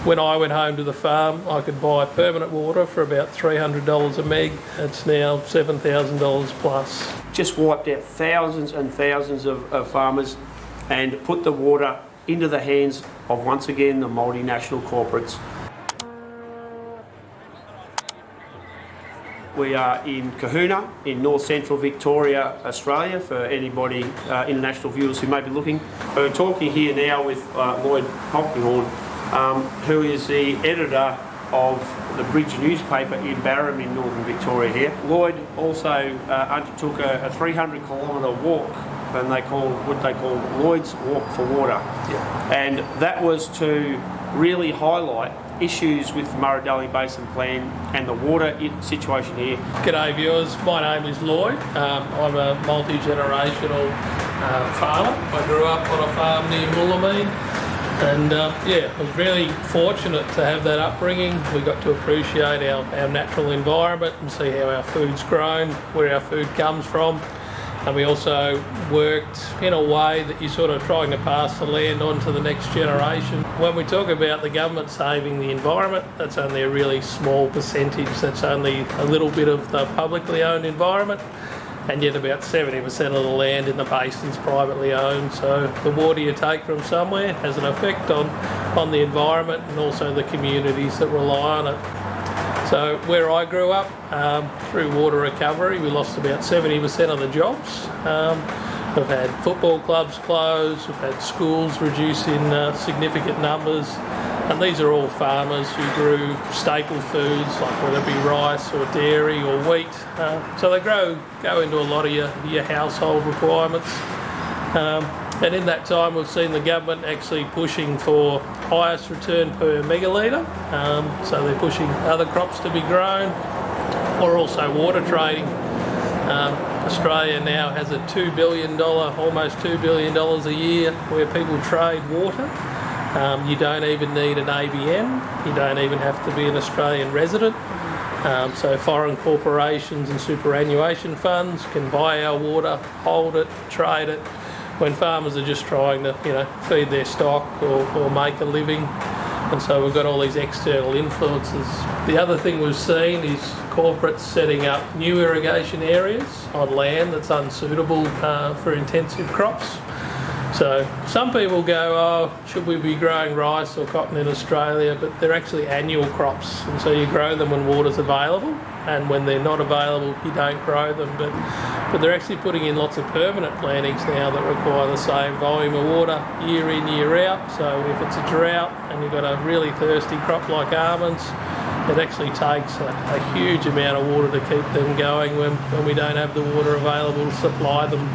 When I went home to the farm, I could buy permanent water for about $300 a meg. It's now $7,000 plus. Just wiped out thousands and thousands of farmers and put the water into the hands of, once again, the multinational corporates. We are in Kahuna, in north central Victoria, Australia, for anybody, international viewers who may be looking. We're talking here now with Lloyd Polkinghorne, who is the editor of the Bridge newspaper in Barham in northern Victoria here. Lloyd also undertook a 300-kilometre walk, and what they call Lloyd's Walk for Water. Yeah. And that was to really highlight issues with the Murray-Darling Basin Plan and the water situation here. G'day viewers, my name is Lloyd. I'm a multi-generational farmer. I grew up on a farm near Moolameen, and I was really fortunate to have that upbringing. We got to appreciate our natural environment and see how our food's grown, where our food comes from. And we also worked in a way that you're sort of trying to pass the land on to the next generation. When we talk about the government saving the environment, that's only a really small percentage. That's only a little bit of the publicly owned environment, and yet about 70% of the land in the basin's privately owned. So the water you take from somewhere has an effect on the environment and also the communities that rely on it. So where I grew up, through water recovery, we lost about 70% of the jobs. We've had football clubs close, we've had schools reduce in significant numbers, and these are all farmers who grew staple foods, like whether it be rice or dairy or wheat. So they go into a lot of your household requirements. And in that time we've seen the government actually pushing for highest return per megalitre, so they're pushing other crops to be grown, or also water trading. Australia now has a $2 billion, almost $2 billion a year where people trade water. You don't even need an ABM, you don't even have to be an Australian resident. So foreign corporations and superannuation funds can buy our water, hold it, trade it, when farmers are just trying to, feed their stock or make a living. And so we've got all these external influences. The other thing we've seen is corporates setting up new irrigation areas on land that's unsuitable for intensive crops. So some people go, should we be growing rice or cotton in Australia? But they're actually annual crops, and so you grow them when water's available, and when they're not available you don't grow them. But they're actually putting in lots of permanent plantings now that require the same volume of water year in, year out. So if it's a drought and you've got a really thirsty crop like almonds, it actually takes a huge amount of water to keep them going when we don't have the water available to supply them.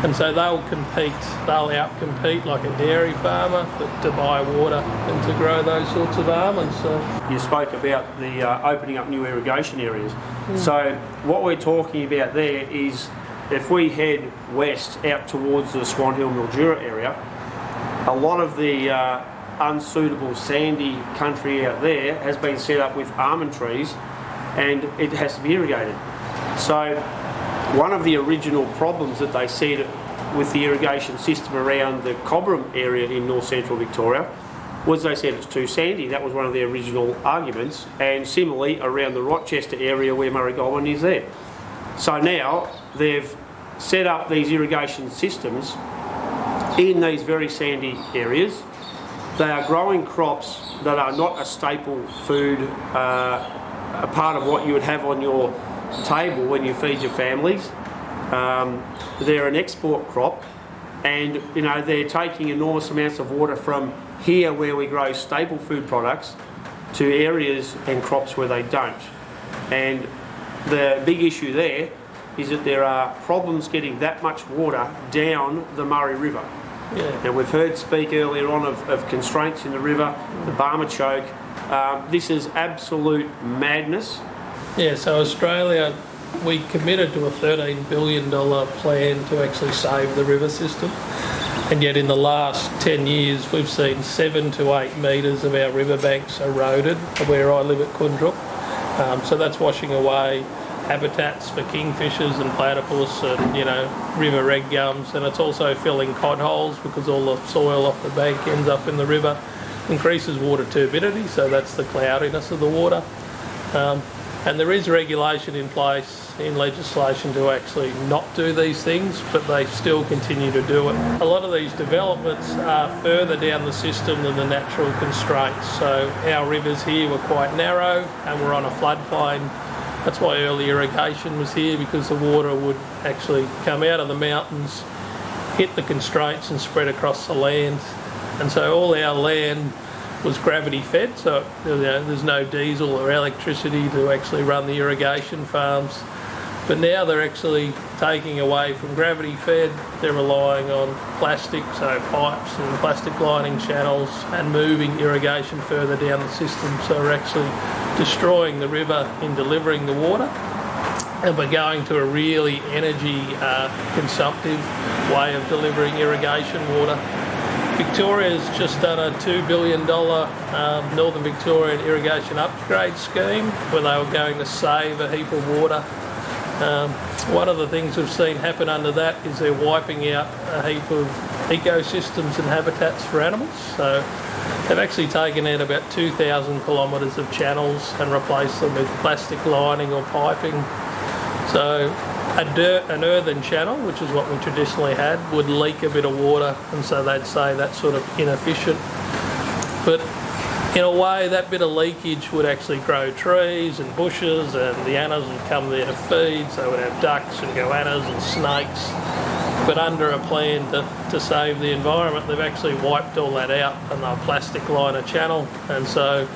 And so they'll out-compete like a dairy farmer to buy water and to grow those sorts of almonds. So you spoke about the opening up new irrigation areas. So what we're talking about there is, if we head west out towards the Swan Hill Mildura area, a lot of the unsuitable sandy country out there has been set up with almond trees, and it has to be irrigated. So one of the original problems that they said with the irrigation system around the Cobram area in north central Victoria was they said it's too sandy. That was one of the original arguments, and similarly around the Rochester area where Murray Goulburn is there. So now they've set up these irrigation systems in these very sandy areas. They are growing crops that are not a staple food, a part of what you would have on your table when you feed your families. They're an export crop, and they're taking enormous amounts of water from here where we grow staple food products to areas and crops where they don't. And the big issue there is that there are problems getting that much water down the Murray River. Yeah. Now we've heard speak earlier on of constraints in the river, the Barmer choke. This is absolute madness. Yeah, so Australia, we committed to a $13 billion plan to actually save the river system. And yet in the last 10 years, we've seen 7 to 8 metres of our riverbanks eroded where I live at Kundruk. So that's washing away habitats for kingfishers and platypus and, river red gums. And it's also filling cod holes because all the soil off the bank ends up in the river. increases water turbidity, so that's the cloudiness of the water. And there is regulation in place in legislation to actually not do these things, but they still continue to do it. A lot of these developments are further down the system than the natural constraints. So our rivers here were quite narrow and we're on a floodplain. That's why early irrigation was here, because the water would actually come out of the mountains, hit the constraints and spread across the land. And so all our land was gravity fed, so there's no diesel or electricity to actually run the irrigation farms. But now they're actually taking away from gravity fed, they're relying on plastic, so pipes and plastic lining channels, and moving irrigation further down the system. So we're actually destroying the river in delivering the water, and we're going to a really energy consumptive way of delivering irrigation water. Victoria's just done a $2 billion Northern Victorian irrigation upgrade scheme where they were going to save a heap of water. One of the things we've seen happen under that is they're wiping out a heap of ecosystems and habitats for animals. So they've actually taken out about 2,000 kilometres of channels and replaced them with plastic lining or piping. So an earthen channel, which is what we traditionally had, would leak a bit of water, and so they'd say that's sort of inefficient. But in a way, that bit of leakage would actually grow trees and bushes, and the annas would come there to feed, so we'd have ducks and goannas and snakes. But under a plan to save the environment, they've actually wiped all that out and they'll plastic line a channel, and so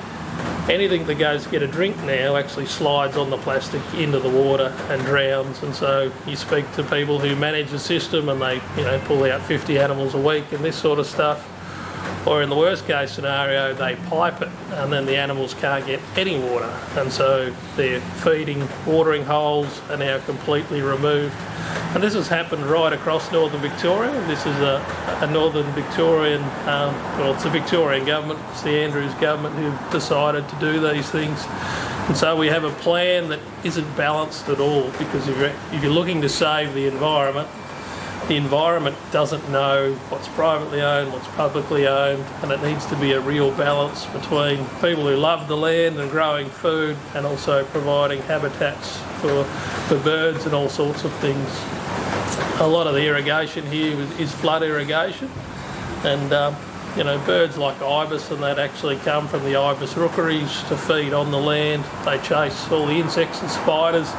anything that goes to get a drink now actually slides on the plastic into the water and drowns. And so you speak to people who manage the system and they pull out 50 animals a week and this sort of stuff. Or in the worst case scenario, they pipe it and then the animals can't get any water. And so their feeding, watering holes are now completely removed. And this has happened right across Northern Victoria. This is a Northern Victorian, well, it's the Victorian government, it's the Andrews government who've decided to do these things. And so we have a plan that isn't balanced at all, because if you're looking to save the environment doesn't know what's privately owned, what's publicly owned, and it needs to be a real balance between people who love the land and growing food and also providing habitats for birds and all sorts of things. A lot of the irrigation here is flood irrigation, and birds like ibis and that actually come from the ibis rookeries to feed on the land. They chase all the insects and spiders.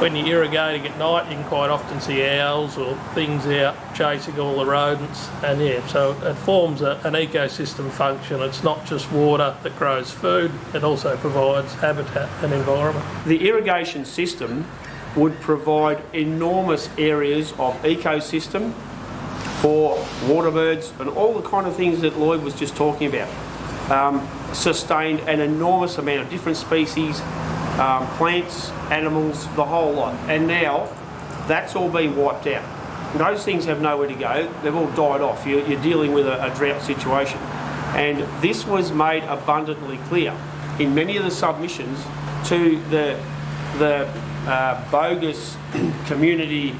When you're irrigating at night, you can quite often see owls or things out chasing all the rodents, and so it forms an ecosystem function. It's not just water that grows food, it also provides habitat and environment. The irrigation system would provide enormous areas of ecosystem for water birds and all the kind of things that Lloyd was just talking about. Sustained an enormous amount of different species, plants, animals, the whole lot. And now that's all been wiped out. Those things have nowhere to go. They've all died off. You're dealing with a drought situation. And this was made abundantly clear in many of the submissions to the bogus community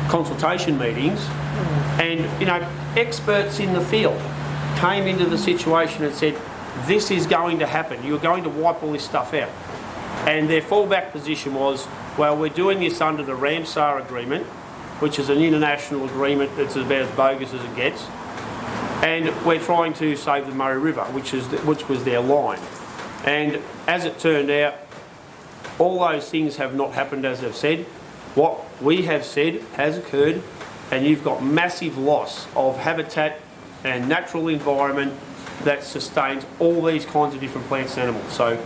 consultation meetings. And experts in the field came into the situation and said, this is going to happen. You're going to wipe all this stuff out. And their fallback position was, well, we're doing this under the Ramsar Agreement, which is an international agreement that's about as bogus as it gets. And we're trying to save the Murray River, which was their line. And as it turned out, all those things have not happened as they've said. What we have said has occurred, and you've got massive loss of habitat and natural environment that sustains all these kinds of different plants and animals. So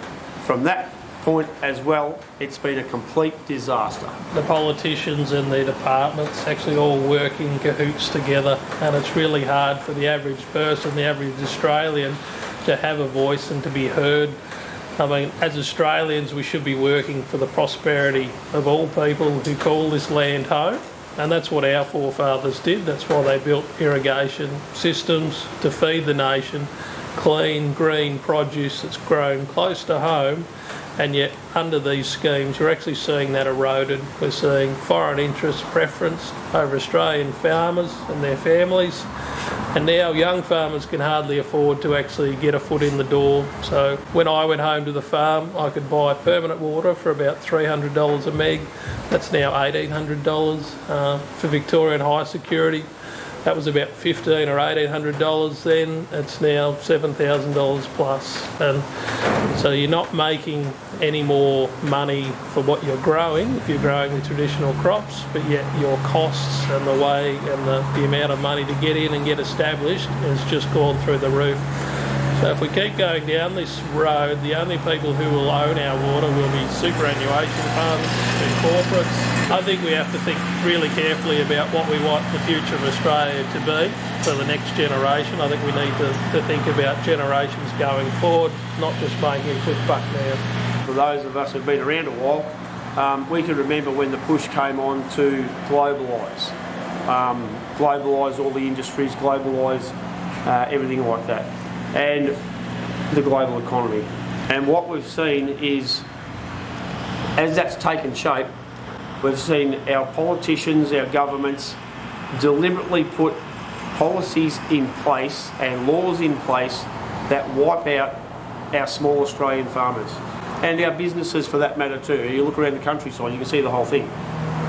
from that point as well, it's been a complete disaster. The politicians and their departments actually all work in cahoots together, and it's really hard for the average person, the average Australian, to have a voice and to be heard. I mean, as Australians, we should be working for the prosperity of all people who call this land home. And that's what our forefathers did. That's why they built irrigation systems to feed the nation, clean, green produce that's grown close to home. And yet, under these schemes, we're actually seeing that eroded. We're seeing foreign interest preference over Australian farmers and their families. And now young farmers can hardly afford to actually get a foot in the door. So when I went home to the farm, I could buy permanent water for about $300 a meg. That's now $1,800 for Victorian high security. That was about $1,500 or $1,800 then. It's now $7,000 plus. And so you're not making any more money for what you're growing if you're growing the traditional crops, but yet your costs and the way and the amount of money to get in and get established has just gone through the roof. So if we keep going down this road, the only people who will own our water will be superannuation funds and corporates. I think we have to think really carefully about what we want the future of Australia to be for the next generation. I think we need to think about generations going forward, not just making a quick buck now. For those of us who've been around a while, we can remember when the push came on to globalise. Globalise all the industries, globalise everything like that, and the global economy. And what we've seen is, as that's taken shape, we've seen our politicians, our governments deliberately put policies in place and laws in place that wipe out our small Australian farmers and our businesses for that matter too. You look around the countryside, you can see the whole thing.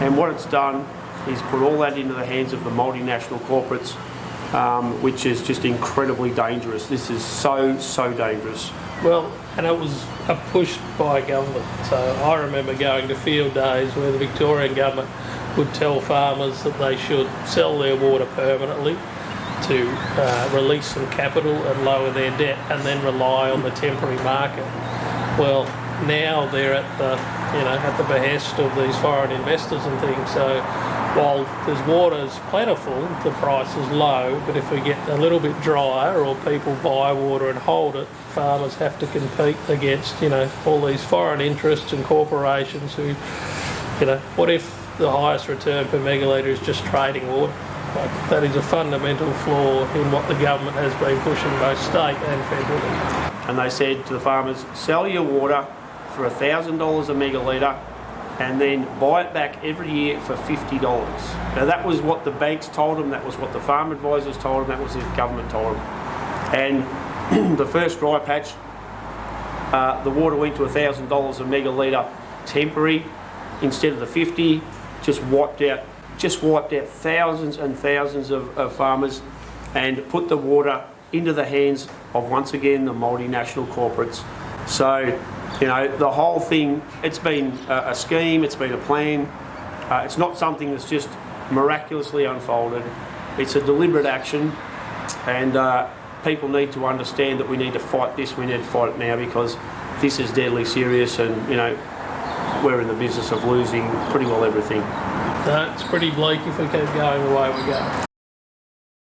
And what it's done is put all that into the hands of the multinational corporates, which is just incredibly dangerous. This is so dangerous. Well, and it was a push by government. So I remember going to field days where the Victorian government would tell farmers that they should sell their water permanently to release some capital and lower their debt and then rely on the temporary market. Well, now they're at the behest of these foreign investors and things. So while there's water's plentiful, the price is low, but if we get a little bit drier or people buy water and hold it, farmers have to compete against, all these foreign interests and corporations who, what if the highest return per megalitre is just trading water? Like, that is a fundamental flaw in what the government has been pushing both state and federally. And they said to the farmers, sell your water for $1,000 a megalitre and then buy it back every year for $50. Now that was what the banks told them, that was what the farm advisors told them, that was what the government told them. And the first dry patch, the water went to $1,000 a megalitre temporary instead of the 50, just wiped out thousands and thousands of farmers and put the water into the hands of, once again, the multinational corporates. So, the whole thing, it's been a scheme, it's been a plan. It's not something that's just miraculously unfolded. It's a deliberate action, and people need to understand that we need to fight this, we need to fight it now, because this is deadly serious, and, we're in the business of losing pretty well everything. So it's pretty bleak if we keep going the way we go.